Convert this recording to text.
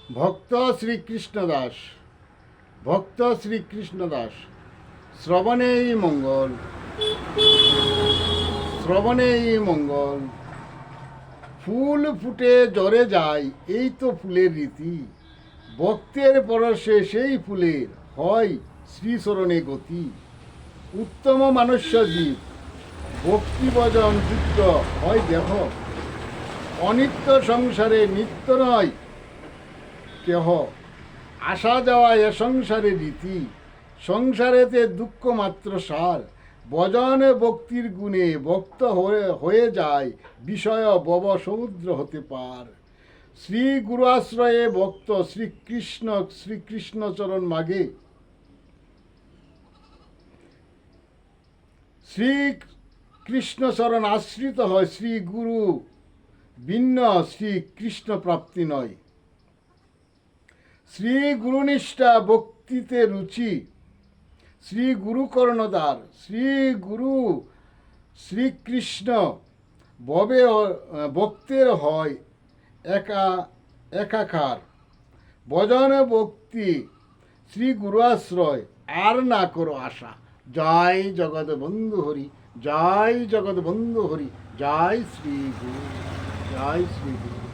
ভক্ত শ্রীকৃষ্ণ দাস, ভক্ত শ্রীকৃষ্ণ দাস। শ্রবণেই মঙ্গল, শ্রবণেই মঙ্গল। ফুল ফুটে জ্বরে যায়, এই তো ফুলের রীতি। ভক্তের পরশে সেই ফুলের হয় শ্রীচরণে গতি। উত্তম মানুষ্য জীব ভক্তি ভজন যুক্ত হয় দেহ। অনিত্য সংসারে নিত্য নয় কেহ। আসা যাওয়া এ সংসারে রীতি। সংসারেতে দুঃখ মাত্র সার। ভজনে ভক্তির গুণে ভক্ত হয়ে যায় বিষয় ভব সমুদ্র হতে পার। শ্রী গুরু আশ্রয়ে ভক্ত শ্রীকৃষ্ণ শ্রীকৃষ্ণ চরণ মাগে। শ্রী কৃষ্ণ চরণ আশ্রিত হয় শ্রী গুরু ভিন্ন শ্রীকৃষ্ণ প্রাপ্তি নয়। শ্রী গুরুনিষ্ঠা ভক্তিতে রুচি। শ্রী গুরু কর্ণধার শ্রী গুরু শ্রীকৃষ্ণ ভবে ভক্তের হয় একাকার। ভজনে ভক্তি শ্রী গুরু আশ্রয় আর না করো আশা। জয় জগৎ বন্ধু হরি, জয় জগৎ বন্ধু হরি, জয় শ্রী গুরু, জয় শ্রী গুরু।